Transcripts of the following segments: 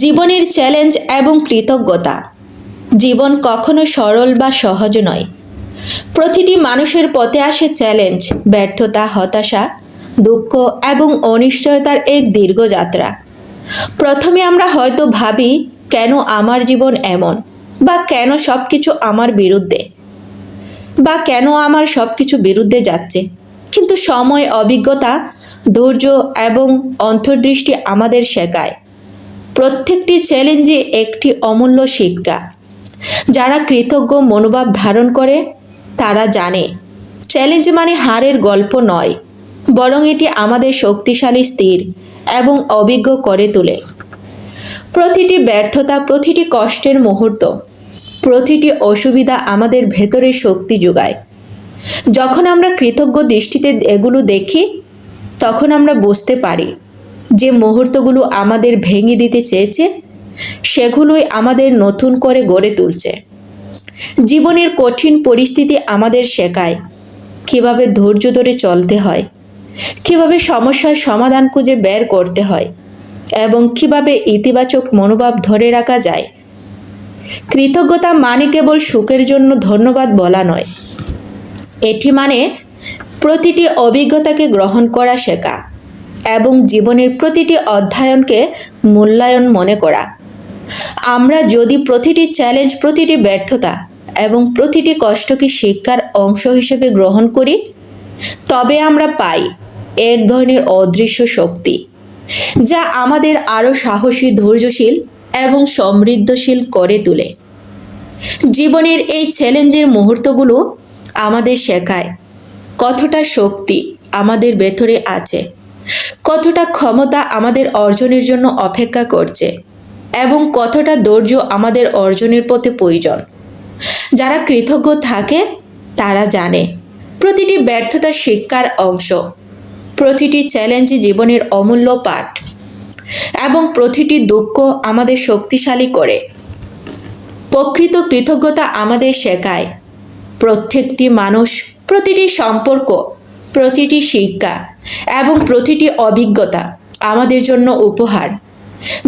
জীবনের চ্যালেঞ্জ এবং কৃতজ্ঞতা। জীবন কখনো সরল বা সহজ নয়। প্রতিটি মানুষের পথে আসে চ্যালেঞ্জ, ব্যর্থতা, হতাশা, দুঃখ এবং অনিশ্চয়তার এক দীর্ঘ যাত্রা। প্রথমে আমরা হয়তো ভাবি, কেন আমার জীবন এমন, বা কেন সব কিছু আমার বিরুদ্ধে, বা কেন আমার সব কিছু বিরুদ্ধে যাচ্ছে। কিন্তু সময়, অভিজ্ঞতা, ধৈর্য এবং অন্তর্দৃষ্টি আমাদের শেখায় প্রত্যেকটি চ্যালেঞ্জে একটি অমূল্য শিক্ষা। যারা কৃতজ্ঞ মনোভাব ধারণ করে তারা জানে চ্যালেঞ্জ মানে হারের গল্প নয়, বরং এটি আমাদের শক্তিশালী, স্থির এবং অভিজ্ঞ করে তোলে। প্রতিটি ব্যর্থতা, প্রতিটি কষ্টের মুহূর্ত, প্রতিটি অসুবিধা আমাদের ভেতরে শক্তি যোগায়। যখন আমরা কৃতজ্ঞ দৃষ্টিতে এগুলো দেখি, তখন আমরা বুঝতে পারি যে মুহূর্তগুলো আমাদের ভেঙে দিতে চেয়েছে, সেগুলোই আমাদের নতুন করে গড়ে তুলছে। জীবনের কঠিন পরিস্থিতি আমাদের শেখায় কিভাবে ধৈর্য ধরে চলতে হয়, কিভাবে সমস্যার সমাধান খুঁজে বের করতে হয় এবং কিভাবে ইতিবাচক মনোভাব ধরে রাখা যায়। কৃতজ্ঞতা মানে কেবল সুখের জন্য ধন্যবাদ বলা নয়, এটি মানে প্রতিটি অভিজ্ঞতাকে গ্রহণ করা শেখা এবং জীবনের প্রতিটি অধ্যায়নকে মূল্যায়ন মনে করা। আমরা যদি প্রতিটি চ্যালেঞ্জ, প্রতিটি ব্যর্থতা এবং প্রতিটি কষ্টকে শিক্ষার অংশ হিসেবে গ্রহণ করি, তবে আমরা পাই এক ধরনের অদৃশ্য শক্তি, যা আমাদের আরও সাহসী, ধৈর্যশীল এবং সমৃদ্ধশীল করে তোলে। জীবনের এই চ্যালেঞ্জের মুহূর্তগুলো আমাদের শেখায় কতটা শক্তি আমাদের ভেতরে আছে, কতটা ক্ষমতা আমাদের অর্জনের জন্য অপেক্ষা করছে এবং কতটা ধৈর্য আমাদের অর্জনের পথে প্রয়োজন। যারা কৃতজ্ঞ থাকে তারা জানে প্রতিটি ব্যর্থতা শিক্ষার অংশ, প্রতিটি চ্যালেঞ্জ জীবনের অমূল্য পাঠ এবং প্রতিটি দুঃখ আমাদের শক্তিশালী করে। প্রকৃত কৃতজ্ঞতা আমাদের শেখায় প্রত্যেকটি মানুষ, প্রতিটি সম্পর্ক, প্রতিটি শিক্ষা এবং প্রতিটি অভিজ্ঞতা আমাদের জন্য উপহার।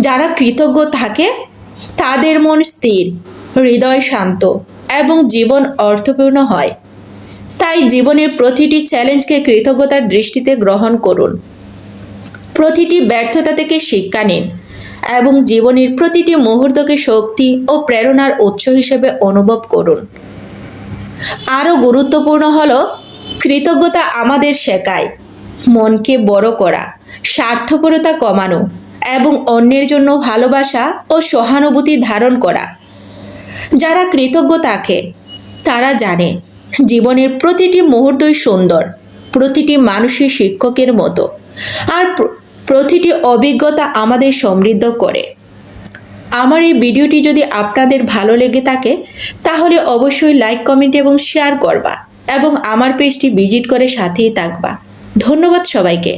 যারা কৃতজ্ঞ থাকে তাদের মন স্থির, হৃদয় শান্ত এবং জীবন অর্থপূর্ণ হয়। তাই জীবনের প্রতিটি চ্যালেঞ্জকে কৃতজ্ঞতার দৃষ্টিতে গ্রহণ করুন, প্রতিটি ব্যর্থতা থেকে শিক্ষা নিন এবং জীবনের প্রতিটি মুহূর্তকে শক্তি ও প্রেরণার উৎস হিসেবে অনুভব করুন। আরও গুরুত্বপূর্ণ হলো, কৃতজ্ঞতা আমাদের শেখায় মনকে বড় করা, স্বার্থপরতা কমানো এবং অন্যের জন্য ভালোবাসা ও সহানুভূতি ধারণ করা। যারা কৃতজ্ঞ থাকে তারা জানে জীবনের প্রতিটি মুহূর্তই সুন্দর, প্রতিটি মানুষই শিক্ষকের মতো, আর প্রতিটি অভিজ্ঞতা আমাদের সমৃদ্ধ করে। আমার এই ভিডিওটি যদি আপনাদের ভালো লেগে থাকে তাহলে অবশ্যই লাইক, কমেন্ট এবং শেয়ার করবা এবং আমার পেজটি ভিজিট করে সাথেই থাকবা। ধন্যবাদ সবাইকে।